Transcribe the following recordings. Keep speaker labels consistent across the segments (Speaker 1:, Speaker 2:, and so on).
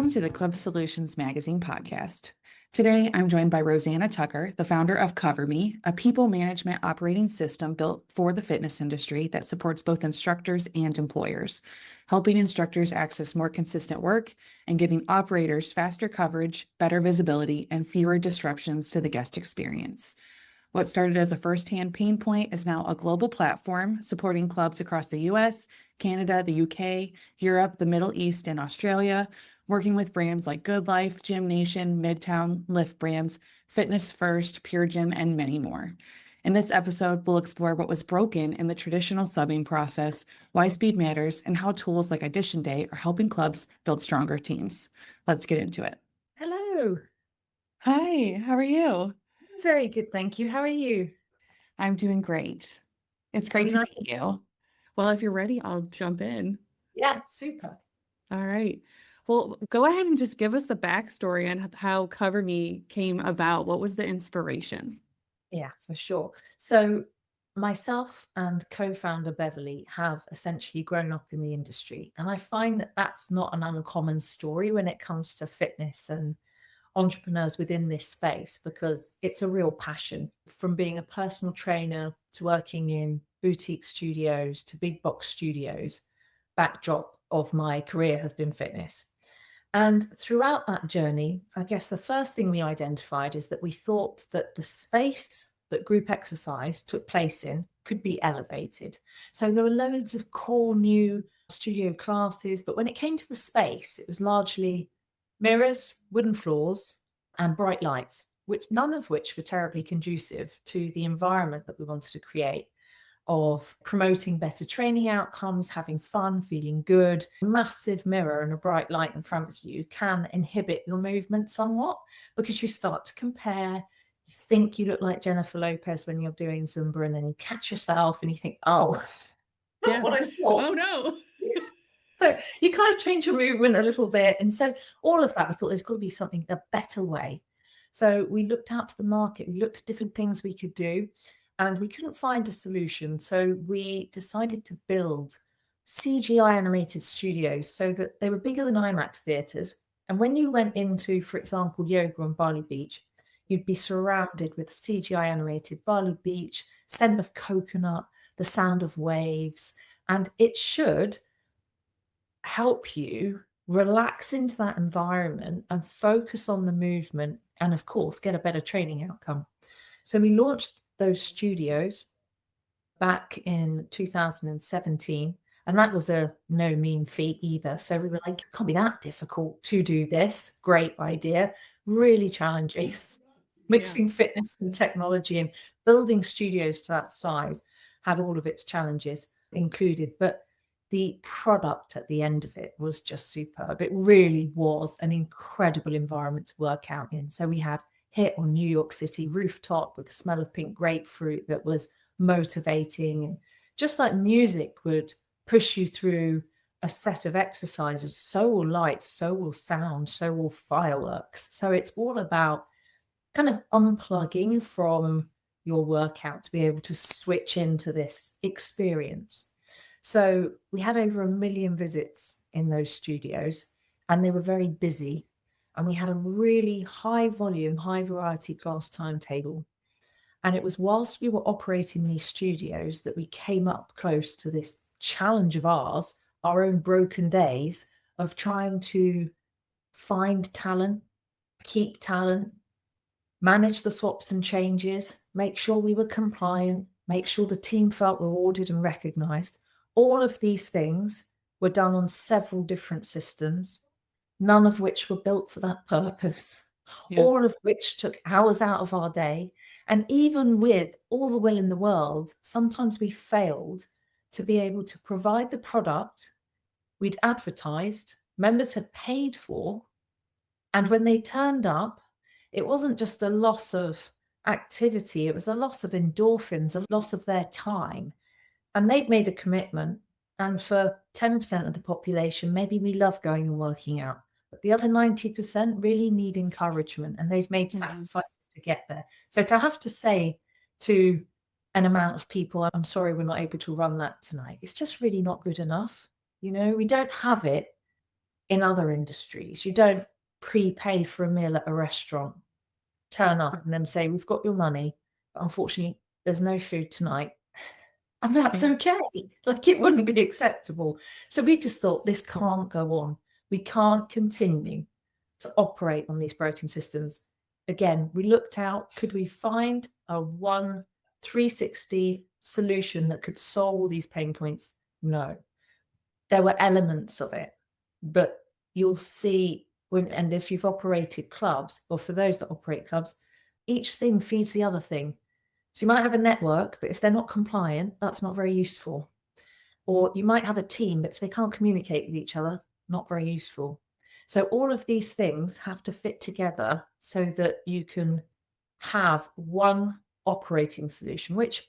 Speaker 1: Welcome to the Club Solutions Magazine podcast. Today, I'm joined by Rosanna Tucker, the founder of CoverMe, a people management operating system built for the fitness industry that supports both instructors and employers, helping instructors access more consistent work and giving operators faster coverage, better visibility, and fewer disruptions to the guest experience. What started as a firsthand pain point is now a global platform supporting clubs across the US, Canada, the UK, Europe, the Middle East, and Australia, working with brands like Good Life, Gym Nation, Midtown, Lift Brands, Fitness First, Pure Gym, and many more. In this episode, we'll explore what was broken in the traditional subbing process, why speed matters, and how tools like Audition Day are helping clubs build stronger teams. Let's get into it.
Speaker 2: Hello.
Speaker 1: Hi, how are you?
Speaker 2: Very good, thank you. How are you?
Speaker 1: I'm doing great. It's great to meet you. Well, if you're ready, I'll jump in.
Speaker 2: Yeah, super.
Speaker 1: All right. Well, go ahead and just give us the backstory on how Cover Me came about. What was the inspiration?
Speaker 2: Yeah, for sure. So myself and co-founder Beverly have essentially grown up in the industry. And I find that that's not an uncommon story when it comes to fitness and entrepreneurs within this space, because it's a real passion. From being a personal trainer to working in boutique studios to big box studios, backdrop of my career has been fitness. And throughout that journey, I guess the first thing we identified is that we thought that the space that group exercise took place in could be elevated. So there were loads of cool new studio classes, but when it came to the space, it was largely mirrors, wooden floors, and bright lights, which none of which were terribly conducive to the environment that we wanted to create, of promoting better training outcomes, having fun, feeling good. A massive mirror and a bright light in front of you can inhibit your movement somewhat, because you start to compare. You think you look like Jennifer Lopez when you're doing Zumba, and then you catch yourself and you think, oh,
Speaker 1: Yeah.
Speaker 2: what I thought.
Speaker 1: Oh, no.
Speaker 2: So you kind of change your movement a little bit. And so all of that, we thought there's got to be something, a better way. So we looked out to the market, we looked at different things we could do, and we couldn't find a solution. So we decided to build CGI animated studios so that they were bigger than IMAX theaters. And when you went into, for example, yoga on Bali Beach, you'd be surrounded with CGI animated Bali Beach, scent of coconut, the sound of waves, and it should help you relax into that environment and focus on the movement and, of course, get a better training outcome. So we launched those studios back in 2017, and that was a no mean feat either. So we were like, it can't be that difficult to do this. Great idea. Really challenging. Mixing fitness and technology and building studios to that size had all of its challenges included, but the product at the end of it was just superb. It really was an incredible environment to work out in. So we had hit on New York City rooftop with the smell of pink grapefruit that was motivating. And just like music would push you through a set of exercises, so will lights, so will sound, so will fireworks. So it's all about kind of unplugging from your workout to be able to switch into this experience. So we had over 1 million visits in those studios, and they were very busy. And we had a really high volume, high variety class timetable. And it was whilst we were operating these studios that we came up close to this challenge of ours, our own broken days of trying to find talent, keep talent, manage the swaps and changes, make sure we were compliant, make sure the team felt rewarded and recognized. All of these things were done on several different systems, none of which were built for that purpose, all of which took hours out of our day. And even with all the will in the world, sometimes we failed to be able to provide the product we'd advertised, members had paid for. And when they turned up, it wasn't just a loss of activity, it was a loss of endorphins, a loss of their time. And they'd made a commitment. And for 10% of the population, maybe we love going and working out. But the other 90% really need encouragement, and they've made sacrifices to get there. So to have to say to an amount of people, I'm sorry, we're not able to run that tonight, it's just really not good enough. You know, we don't have it in other industries. You don't prepay for a meal at a restaurant, turn up and then say, we've got your money, but unfortunately there's no food tonight. And that's okay. Like, it wouldn't be acceptable. So we just thought, this can't go on. We can't continue to operate on these broken systems. Again, we looked out, could we find a 360 solution that could solve all these pain points? No. There were elements of it, but you'll see and if you've operated clubs, or for those that operate clubs, each thing feeds the other thing. So you might have a network, but if they're not compliant, that's not very useful. Or you might have a team, but if they can't communicate with each other, not very useful. So all of these things have to fit together so that you can have one operating solution, which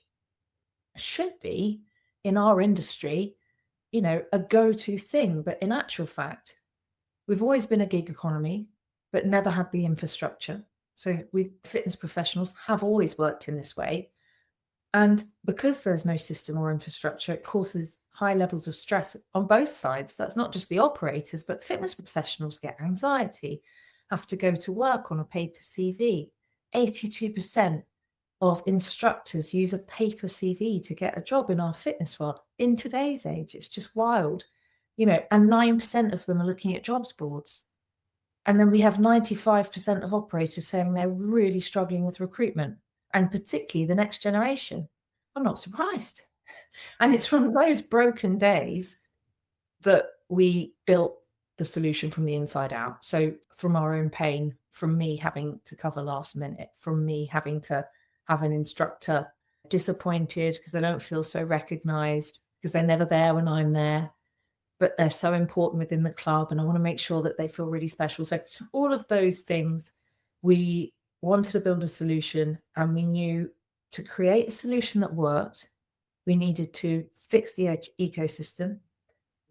Speaker 2: should be, in our industry, a go-to thing. But in actual fact, we've always been a gig economy, but never had the infrastructure. So we fitness professionals have always worked in this way. And because there's no system or infrastructure, it causes high levels of stress on both sides. That's not just the operators, but fitness professionals get anxiety, have to go to work on a paper CV. 82% of instructors use a paper CV to get a job in our fitness world. In today's age, it's just wild, and 9% of them are looking at jobs boards. And then we have 95% of operators saying they're really struggling with recruitment, and particularly the next generation. I'm not surprised. And it's from those broken days that we built the solution from the inside out. So from our own pain, from me having to cover last minute, from me having to have an instructor disappointed because they don't feel so recognized, because they're never there when I'm there, but they're so important within the club, and I want to make sure that they feel really special. So all of those things, we wanted to build a solution, and we knew to create a solution that worked, we needed to fix the ecosystem,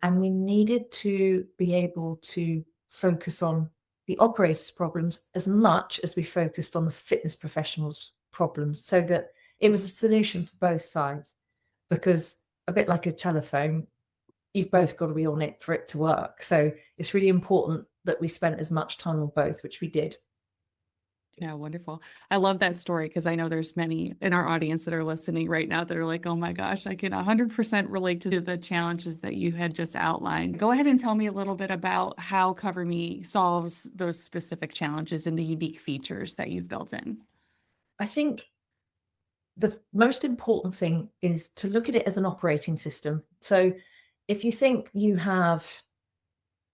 Speaker 2: and we needed to be able to focus on the operators' problems as much as we focused on the fitness professionals' problems, so that it was a solution for both sides. Because a bit like a telephone, you've both got to be on it for it to work. So it's really important that we spent as much time on both, which we did.
Speaker 1: Yeah, wonderful. I love that story because I know there's many in our audience that are listening right now that are like, oh my gosh, I can 100% relate to the challenges that you had just outlined. Go ahead and tell me a little bit about how CoverMe solves those specific challenges and the unique features that you've built in.
Speaker 2: I think the most important thing is to look at it as an operating system. So if you think you have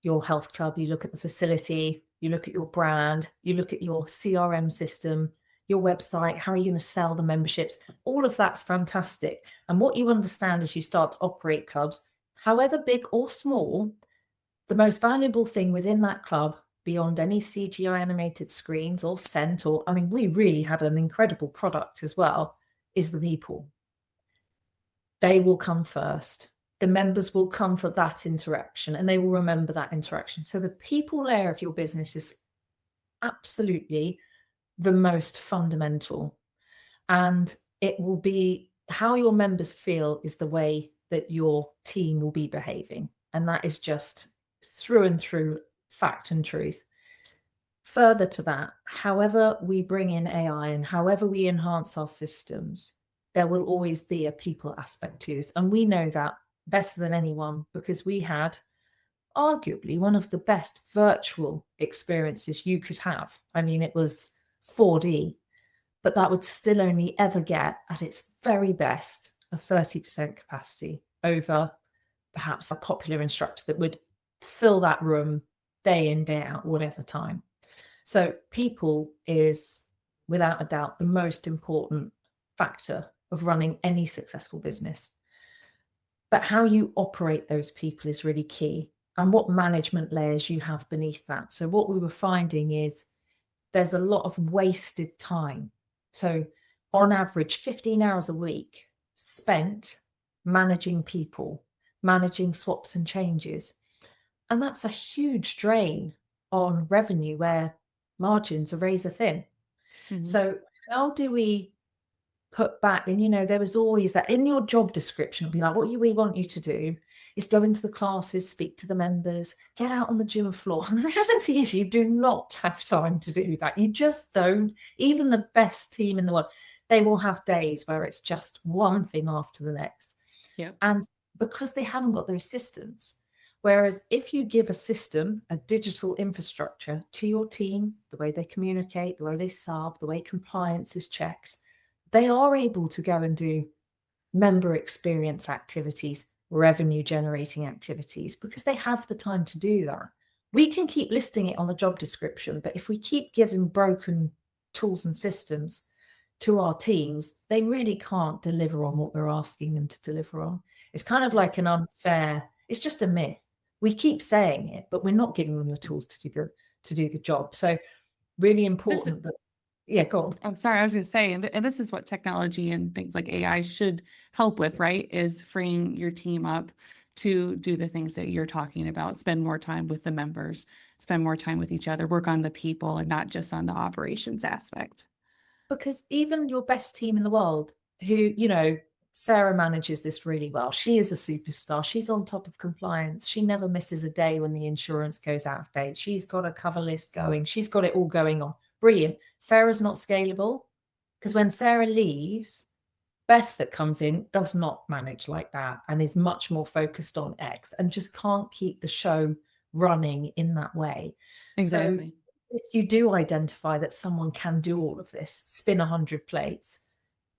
Speaker 2: your health club, you look at the facility, you look at your brand, you look at your CRM system, your website, how are you going to sell the memberships? All of that's fantastic. And what you understand as you start to operate clubs, however big or small, the most valuable thing within that club, beyond any CGI animated screens or scent, we really had an incredible product as well, is the people. They will come first. The members will come for that interaction, and they will remember that interaction. So the people layer of your business is absolutely the most fundamental. And it will be how your members feel is the way that your team will be behaving. And that is just through and through fact and truth. Further to that, however we bring in AI and however we enhance our systems, there will always be a people aspect to this. And we know that better than anyone, because we had arguably one of the best virtual experiences you could have. It was 4D, but that would still only ever get, at its very best, a 30% capacity over perhaps a popular instructor that would fill that room day in, day out, whatever time. So people is, without a doubt, the most important factor of running any successful business. But how you operate those people is really key, and what management layers you have beneath that. So what we were finding is there's a lot of wasted time. So on average, 15 hours a week spent managing people, managing swaps and changes. And that's a huge drain on revenue where margins are razor thin. Mm-hmm. So how do we put back. And, there was always that in your job description, it'll be like, what we want you to do is go into the classes, speak to the members, get out on the gym floor. And the reality is you do not have time to do that. You just don't. Even the best team in the world, they will have days where it's just one thing after the next.
Speaker 1: Yeah.
Speaker 2: And because they haven't got those systems. Whereas if you give a system, a digital infrastructure to your team, the way they communicate, the way they sub, the way compliance is checked, they are able to go and do member experience activities, revenue generating activities, because they have the time to do that. We can keep listing it on the job description, but if we keep giving broken tools and systems to our teams, they really can't deliver on what we're asking them to deliver on. It's kind of like an unfair, it's just a myth. We keep saying it, but we're not giving them the tools to do the job. So really important that, yeah, go on.
Speaker 1: I'm sorry, I was going to say, and this is what technology and things like AI should help with, right? Is freeing your team up to do the things that you're talking about, spend more time with the members, spend more time with each other, work on the people and not just on the operations aspect.
Speaker 2: Because even your best team in the world, who, Sarah manages this really well. She is a superstar. She's on top of compliance. She never misses a day when the insurance goes out of date. She's got a cover list going. She's got it all going on. Brilliant. Sarah's not scalable because when Sarah leaves, Beth that comes in does not manage like that and is much more focused on X and just can't keep the show running in that way.
Speaker 1: Exactly.
Speaker 2: So if you do identify that someone can do all of this, spin 100 plates,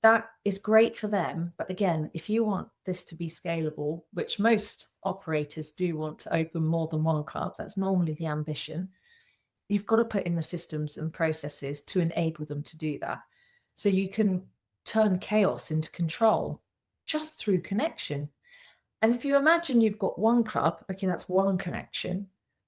Speaker 2: that is great for them. But again, if you want this to be scalable, which most operators do want to open more than one club, that's normally the ambition, you've got to put in the systems and processes to enable them to do that. So you can turn chaos into control just through connection. And if you imagine you've got one club, okay, that's one connection.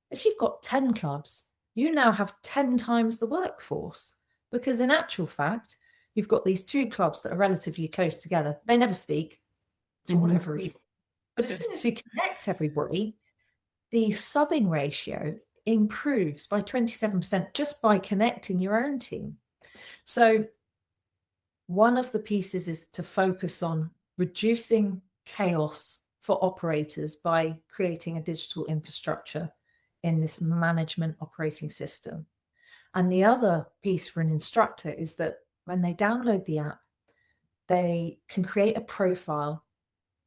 Speaker 2: If you've got 10 clubs, you now have 10 times the workforce, because in actual fact, you've got these two clubs that are relatively close together. They never speak for whatever reason. But as soon as we connect everybody, the subbing ratio improves by 27% just by connecting your own team. So one of the pieces is to focus on reducing chaos for operators by creating a digital infrastructure in this management operating system. And the other piece for an instructor is that when they download the app, they can create a profile,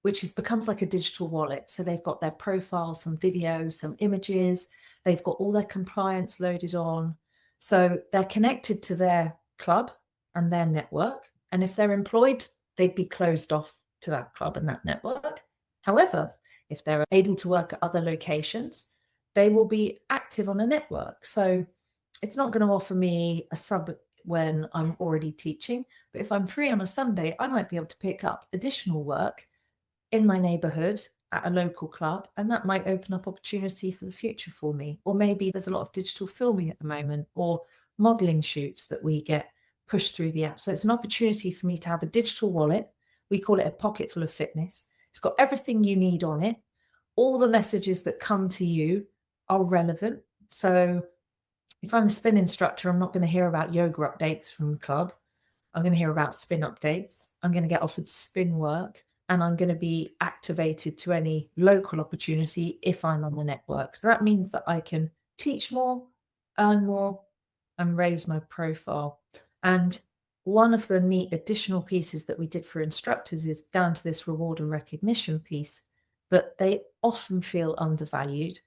Speaker 2: which becomes like a digital wallet. So they've got their profile, some videos, some images, they've got all their compliance loaded on. So they're connected to their club and their network. And if they're employed, they'd be closed off to that club and that network. However, if they're able to work at other locations, they will be active on a network. So it's not going to offer me a sub when I'm already teaching, but if I'm free on a Sunday, I might be able to pick up additional work in my neighborhood at a local club, and that might open up opportunity for the future for me. Or maybe there's a lot of digital filming at the moment or modeling shoots that we get pushed through the app. So it's an opportunity for me to have a digital wallet. We call it a pocket full of fitness. It's got everything you need on it. All the messages that come to you are relevant. So if I'm a spin instructor, I'm not going to hear about yoga updates from the club. I'm going to hear about spin updates. I'm going to get offered spin work, and I'm going to be activated to any local opportunity if I'm on the network. So that means that I can teach more, earn more, and raise my profile. And one of the neat additional pieces that we did for instructors is down to this reward and recognition piece, but they often feel undervalued.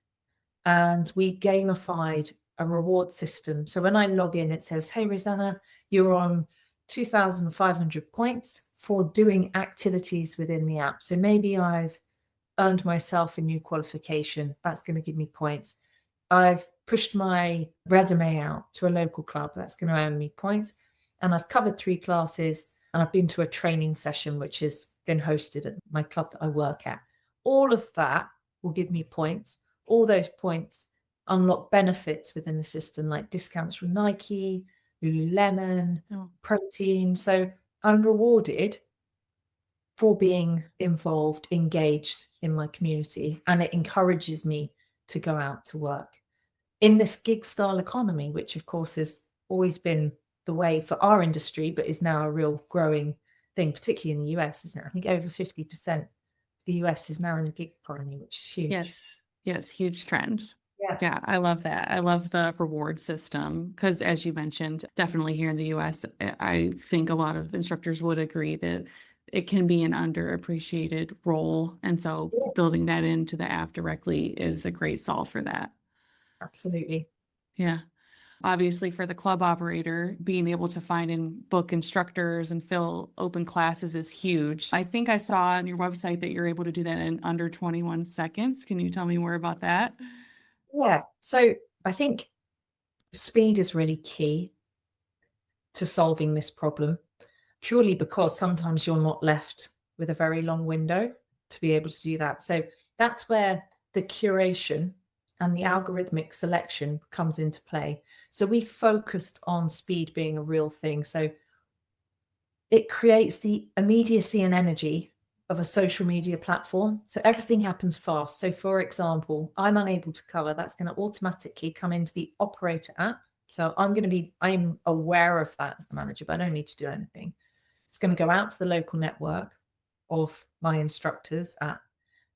Speaker 2: And we gamified a reward system. So when I log in, it says, hey, Rosanna, you're on 2,500 points for doing activities within the app. So maybe I've earned myself a new qualification. That's going to give me points. I've pushed my resume out to a local club. That's going to earn me points. And I've covered 3 classes, and I've been to a training session, which has been hosted at my club that I work at. All of that will give me points. All those points unlock benefits within the system, like discounts from Nike, Lululemon, protein. So I'm rewarded for being involved, engaged in my community, and it encourages me to go out to work in this gig style economy, which of course has always been the way for our industry, but is now a real growing thing, particularly in the US, isn't it? I think over 50% of the US is now in the gig economy, which is huge.
Speaker 1: Yes, huge trend.
Speaker 2: Yeah.
Speaker 1: Yeah, I love that. I love the reward system because, as you mentioned, definitely here in the US, I think a lot of instructors would agree that it can be an underappreciated role. And so
Speaker 2: Yeah.
Speaker 1: building that into the app directly is a great solve for that.
Speaker 2: Absolutely.
Speaker 1: Yeah. Obviously, for the club operator, being able to find and book instructors and fill open classes is huge. I think I saw on your website that you're able to do that in under 21 seconds. Can you tell me more about that?
Speaker 2: Yeah. So I think speed is really key to solving this problem, purely because sometimes you're not left with a very long window to be able to do that. So that's where the curation and the algorithmic selection comes into play. So we focused on speed being a real thing. So it creates the immediacy and energy of a social media platform. So everything happens fast. So for example, I'm unable to cover, that's going to automatically come into the operator app. So I'm aware of that as the manager, but I don't need to do anything. It's going to go out to the local network of my instructors at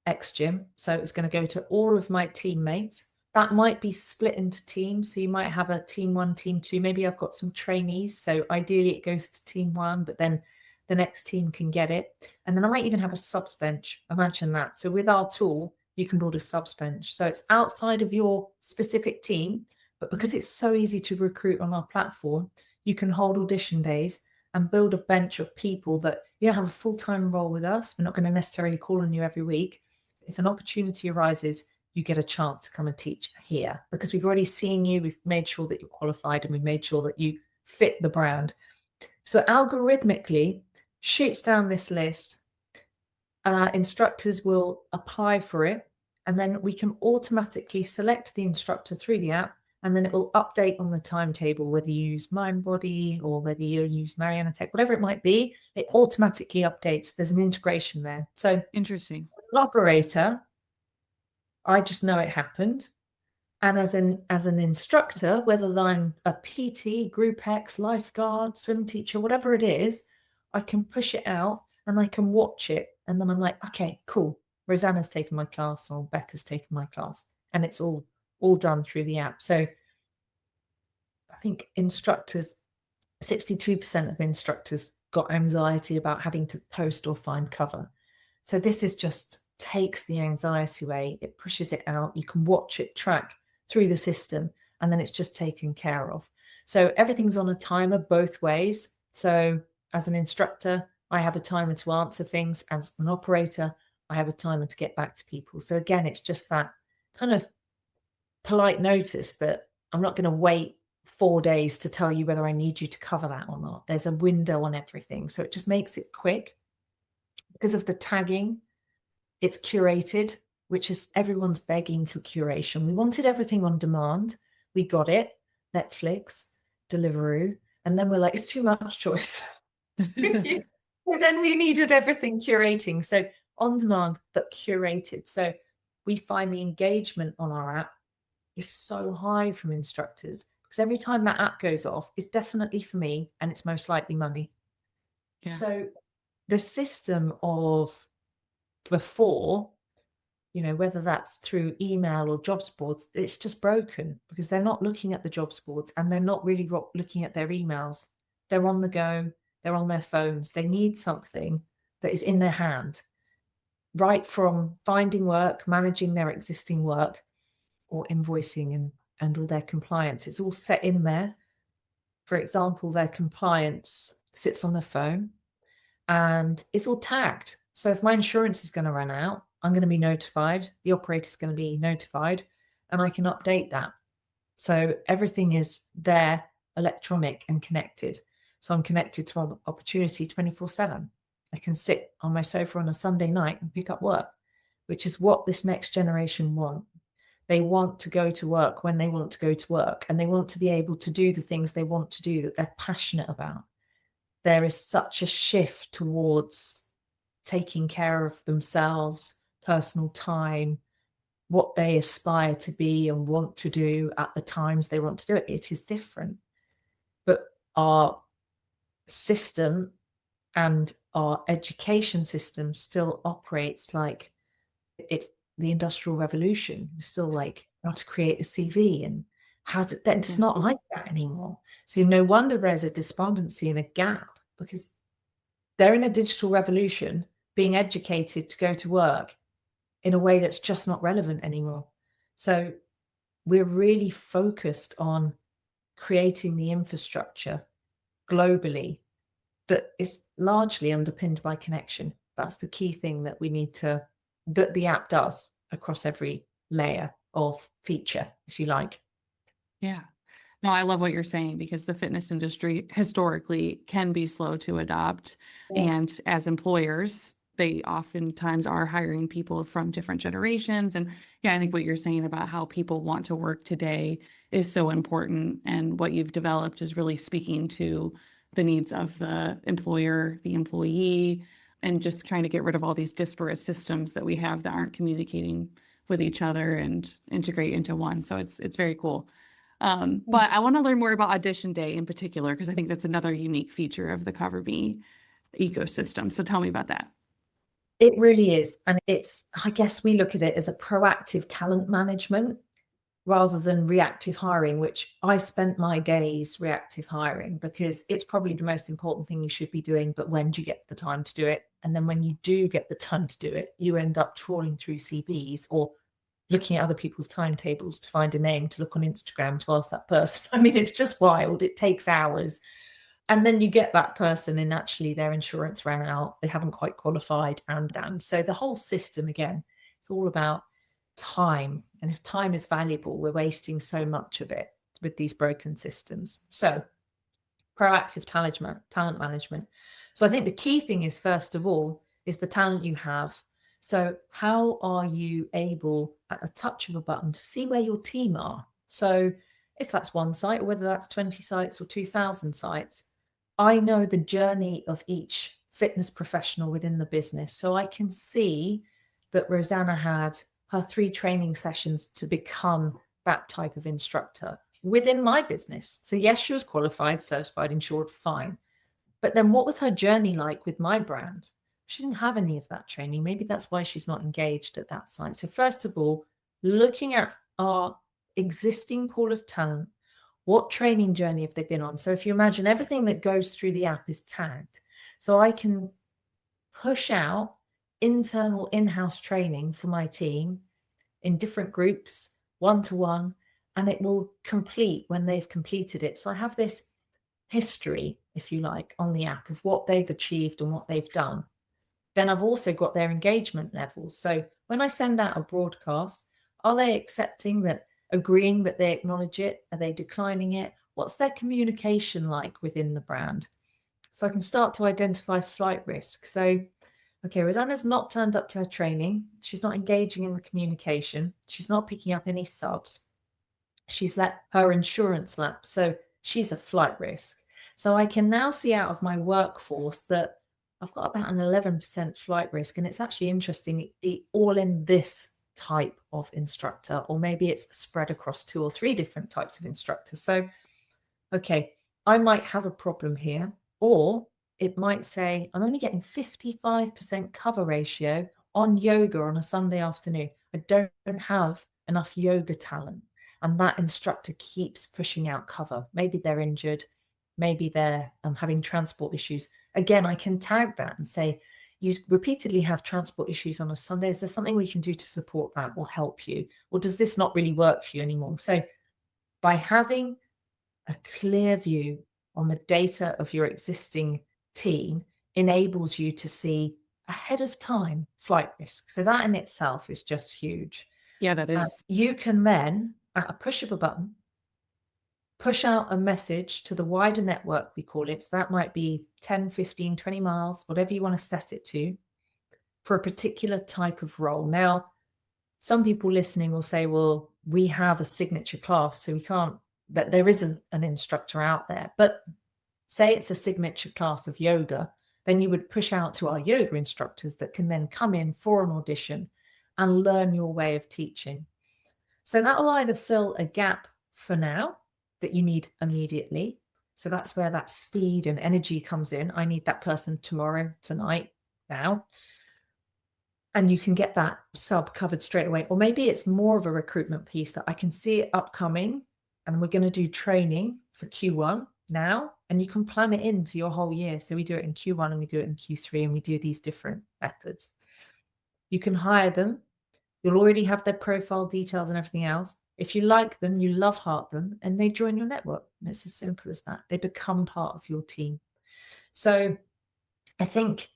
Speaker 2: X Gym. So it's going to go to all of my teammates. That might be split into teams. So you might have a team 1, team 2. Maybe I've got some trainees. So ideally it goes to team 1, but then the next team can get it. And then I might even have a subs bench. Imagine that. So with our tool, you can build a subs bench. So it's outside of your specific team, but because it's so easy to recruit on our platform, you can hold audition days and build a bench of people that you don't have a full-time role with us. We're not going to necessarily call on you every week. If an opportunity arises, you get a chance to come and teach here because we've already seen you, we've made sure that you're qualified, and we've made sure that you fit the brand. So algorithmically shoots down this list. Instructors will apply for it, and then we can automatically select the instructor through the app, and then it will update on the timetable, whether you use MindBody or whether you use Mariana Tech, whatever it might be, it automatically updates. There's an integration there. So
Speaker 1: Interesting.
Speaker 2: as an operator, I just know it happened. And as an instructor, whether I'm a PT, Group X, lifeguard, swim teacher, whatever it is, I can push it out and I can watch it. And then I'm like, okay, cool. Rosanna's taken my class or Becca's taken my class. And it's all done through the app. So I think instructors, 62% of instructors got anxiety about having to post or find cover. So this is just takes the anxiety away. It pushes it out. You can watch it, track through the system, and then it's just taken care of. So everything's on a timer both ways. So as an instructor, I have a timer to answer things. As an operator, I have a timer to get back to people. So again, it's just that kind of polite notice that I'm not going to wait 4 days to tell you whether I need you to cover that or not. There's a window on everything. So it just makes it quick. Because of the tagging, it's curated, which is everyone's begging for curation. We wanted everything on demand. We got it, Netflix, Deliveroo. And then we're like, it's too much choice. And then we needed everything curating. So on demand, but curated. So we find the engagement on our app is so high from instructors because every time that app goes off, it's definitely for me and it's most likely money. Yeah. So the system of before, whether that's through email or jobs boards, it's just broken because they're not looking at the jobs boards and they're not really looking at their emails. They're on the go, they're on their phones. They need something that is in their hand, right from finding work, managing their existing work, or invoicing and all their compliance. It's all set in there. For example, their compliance sits on their phone and it's all tagged. So if my insurance is going to run out, I'm going to be notified. The operator is going to be notified and I can update that. So everything is there, electronic and connected. So I'm connected to an opportunity 24/7. I can sit on my sofa on a Sunday night and pick up work, which is what this next generation want. They want to go to work when they want to go to work, and they want to be able to do the things they want to do that they're passionate about. There is such a shift towards taking care of themselves, personal time, what they aspire to be and want to do at the times they want to do it. It is different. But our system And our education system still operates like it's the Industrial Revolution. We're still like how to create a CV and how to, that's
Speaker 1: Yeah.
Speaker 2: not like that anymore. So no wonder there's a despondency and a gap, because they're in a digital revolution, being educated to go to work in a way that's just not relevant anymore. So we're really focused on creating the infrastructure globally that is largely underpinned by connection. That's the key thing that we need to, that the app does across every layer of feature, if you like.
Speaker 1: Yeah. No, I love what you're saying, because the fitness industry historically can be slow to adopt.
Speaker 2: Yeah.
Speaker 1: And as employers, they oftentimes are hiring people from different generations. And yeah, I think what you're saying about how people want to work today is so important. And what you've developed is really speaking to the needs of the employer, the employee, and just trying to get rid of all these disparate systems that we have that aren't communicating with each other and integrate into one. So it's very cool. But I want to learn more about audition day in particular, because I think that's another unique feature of the CoverMe ecosystem. So tell me about that.
Speaker 2: It really is. And it's, I guess we look at it as a proactive talent management rather than reactive hiring, which I spent my days reactive hiring, because it's probably the most important thing you should be doing. But when do you get the time to do it? And then when you do get the time to do it, you end up trawling through CVs or looking at other people's timetables to find a name to look on Instagram to ask that person. I mean, it's just wild. It takes hours. And then you get that person and actually their insurance ran out. They haven't quite qualified and. So the whole system, again, it's all about time. And if time is valuable, we're wasting so much of it with these broken systems. So proactive talent management. So I think the key thing is, first of all, is the talent you have. So how are you able, at a touch of a button, to see where your team are? So if that's one site, or whether that's 20 sites or 2,000 sites, I know the journey of each fitness professional within the business. So I can see that Rosanna had her 3 training sessions to become that type of instructor within my business. So yes, she was qualified, certified, insured, fine. But then what was her journey like with my brand? She didn't have any of that training. Maybe that's why she's not engaged at that site. So first of all, looking at our existing pool of talent, what training journey have they been on? So if you imagine, everything that goes through the app is tagged. So I can push out internal in-house training for my team in different groups, one-to-one, and it will complete when they've completed it. So I have this history, if you like, on the app of what they've achieved and what they've done. Then I've also got their engagement levels. So when I send out a broadcast, are they accepting that, agreeing that they acknowledge it? Are they declining it? What's their communication like within the brand? So I can start to identify flight risk. So, okay, Rosanna's not turned up to her training. She's not engaging in the communication. She's not picking up any subs. She's let her insurance lapse. So she's a flight risk. So I can now see out of my workforce that I've got about an 11% flight risk. And it's actually interesting, all in this type of instructor, or maybe it's spread across 2 or 3 different types of instructors. So, okay, I might have a problem here, or it might say, I'm only getting 55% cover ratio on yoga on a Sunday afternoon. I don't have enough yoga talent. And that instructor keeps pushing out cover. Maybe they're injured. Maybe they're having transport issues. Again, I can tag that and say, you repeatedly have transport issues on a Sunday. Is there something we can do to support that or help you? Or does this not really work for you anymore? So by having a clear view on the data of your existing team enables you to see ahead of time flight risk. So that in itself is just huge.
Speaker 1: Yeah, that is.
Speaker 2: You can then, at a push of a button, push out a message to the wider network, we call it. So that might be 10, 15, 20 miles, whatever you want to set it to, for a particular type of role. Now, some people listening will say, well, we have a signature class, so we can't, but there isn't an instructor out there. But say it's a signature class of yoga, then you would push out to our yoga instructors that can then come in for an audition and learn your way of teaching. So that will either fill a gap for now that you need immediately. So that's where that speed and energy comes in. I need that person tomorrow, tonight, now. And you can get that sub covered straight away. Or maybe it's more of a recruitment piece that I can see it upcoming, and we're going to do training for Q1 now, and you can plan it into your whole year. So we do it in Q1 and we do it in Q3, and we do these different methods. You can hire them. You'll already have their profile details and everything else. If you like them, you love heart them, and they join your network. And it's as simple as that. They become part of your team. So I think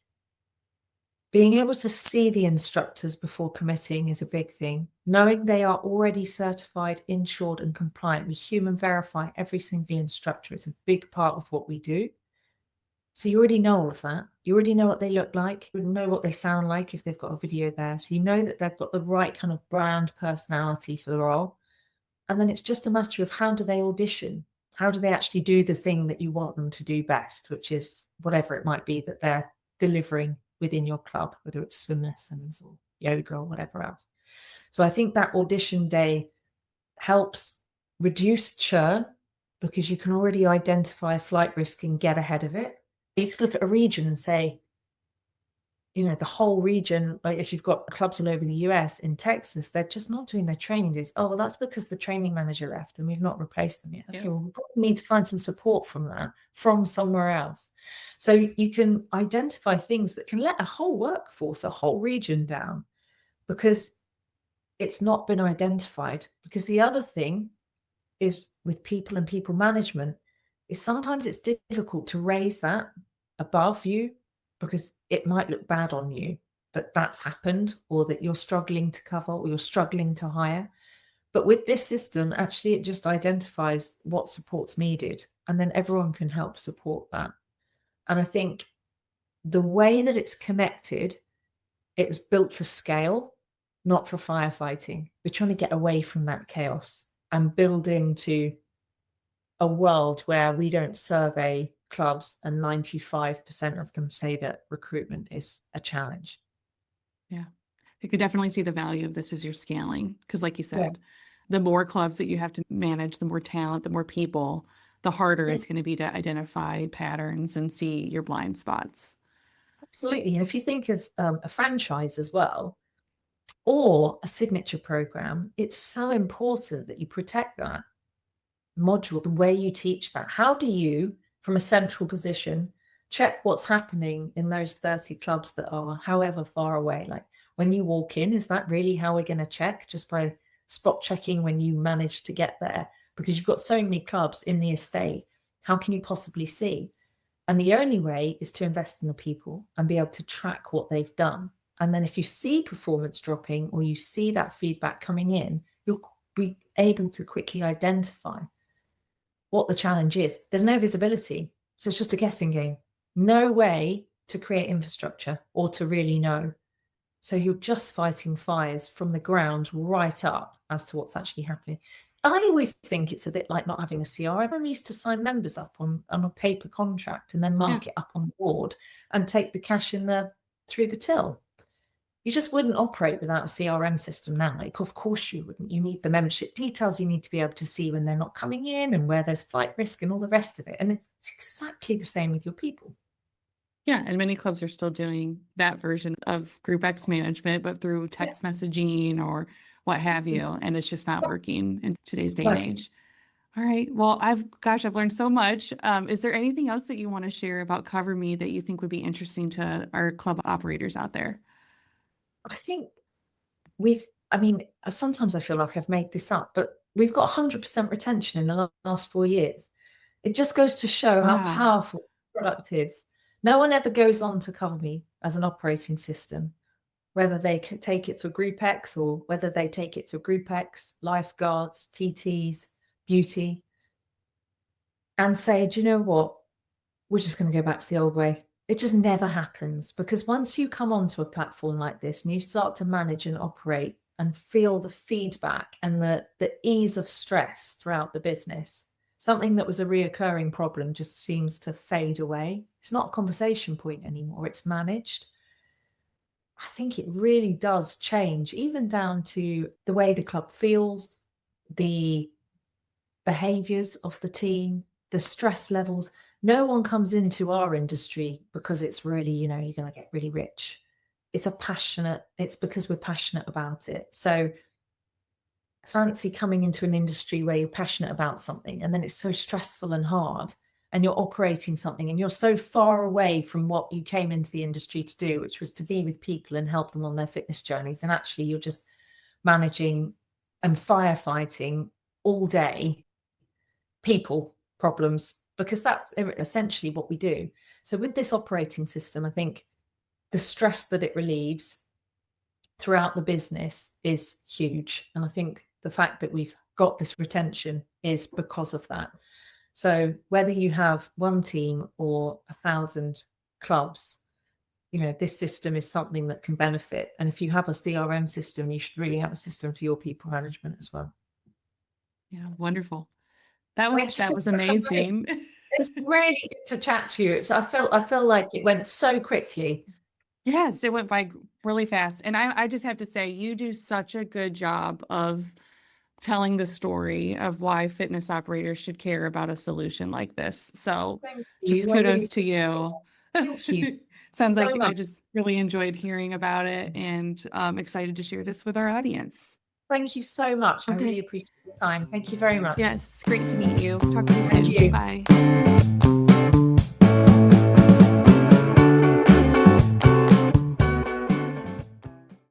Speaker 2: being able to see the instructors before committing is a big thing. Knowing they are already certified, insured, and compliant. We human verify every single instructor. It's a big part of what we do. So you already know all of that. You already know what they look like. You know what they sound like if they've got a video there. So you know that they've got the right kind of brand personality for the role. And then it's just a matter of how do they audition? How do they actually do the thing that you want them to do best, which is whatever it might be that they're delivering within your club, whether it's swim lessons or yoga or whatever else. So I think that audition day helps reduce churn because you can already identify flight risk and get ahead of it. You could look at a region and say, you know, the whole region, like if you've got clubs all over the US, in Texas, they're just not doing their training days. Oh, well, that's because the training manager left and we've not replaced them yet. Okay, well, we probably need to find some support from that, from somewhere else. So you can identify things that can let a whole workforce, a whole region down because it's not been identified. Because the other thing is with people and people management is sometimes it's difficult to raise that above you because it might look bad on you that that's happened or that you're struggling to cover or you're struggling to hire. But with this system, actually, it just identifies what support's needed and then everyone can help support that. And I think the way that it's connected, it was built for scale, not for firefighting. We're trying to get away from that chaos and build into a world where we don't survey clubs and 95% of them say that recruitment is a challenge.
Speaker 1: Yeah. You could definitely see the value of this as you're scaling. Because like you said, the more clubs that you have to manage, the more talent, the more people, the harder it's going to be to identify patterns and see your blind spots.
Speaker 2: Absolutely. And if you think of a franchise as well, or a signature program, it's so important that you protect that module, the way you teach that. How do you, from a central position, check what's happening in those 30 clubs that are however far away? Like when you walk in, is that really how we're going to check? Just by spot checking when you manage to get there? Because you've got so many clubs in the estate. How can you possibly see? And the only way is to invest in the people and be able to track what they've done. And then if you see performance dropping or you see that feedback coming in, you'll be able to quickly identify what the challenge is. There's no visibility. So it's just a guessing game. No way to create infrastructure or to really know. So you're just fighting fires from the ground right up as to what's actually happening. I always think it's a bit like not having a CRM. I'm used to sign members up on a paper contract and then mark it up on the board and take the cash in through the till. You just wouldn't operate without a CRM system now. Like, of course you wouldn't. You need the membership details. You need to be able to see when they're not coming in and where there's flight risk and all the rest of it. And it's exactly the same with your people.
Speaker 1: Yeah, and many clubs are still doing that version of Group X management, but through text messaging or what have you, and it's just not working in today's day and age. All right. Well, I've learned so much. Is there anything else that you want to share about CoverMe that you think would be interesting to our club operators out there?
Speaker 2: I think sometimes I feel like I've made this up, but we've got 100% retention in the last 4 years. It just goes to show how powerful the product is. No one ever goes on to CoverMe as an operating system, whether they take it to Group X or whether they take it to Group X, lifeguards, PTs, beauty, and say, do you know what? We're just going to go back to the old way. It just never happens because once you come onto a platform like this and you start to manage and operate and feel the feedback and the ease of stress throughout the business, something that was a reoccurring problem just seems to fade away. It's not a conversation point anymore. It's managed. I think it really does change, even down to the way the club feels, the behaviors of the team, the stress levels. No one comes into our industry because it's really, you're going to get really rich. It's because we're passionate about it. So fancy coming into an industry where you're passionate about something and then it's so stressful and hard, and you're operating something and you're so far away from what you came into the industry to do, which was to be with people and help them on their fitness journeys. And actually you're just managing and firefighting all day people problems, because that's essentially what we do. So with this operating system, I think the stress that it relieves throughout the business is huge. And I think the fact that we've got this retention is because of that. So whether you have one team or 1,000 clubs, this system is something that can benefit. And if you have a CRM system, you should really have a system for your people management as well.
Speaker 1: Yeah, wonderful. That was amazing.
Speaker 2: It's really good to chat to you. I feel like it went so quickly.
Speaker 1: Yes, it went by really fast. And I just have to say, you do such a good job of telling the story of why fitness operators should care about a solution like this. So just kudos to you.
Speaker 2: Thank you.
Speaker 1: Sounds like I just really enjoyed hearing about it, and I'm excited to share this with our audience.
Speaker 2: Thank you so much. I really appreciate your time. Thank you very much.
Speaker 1: Yes, great to meet you. Talk to you soon. Bye.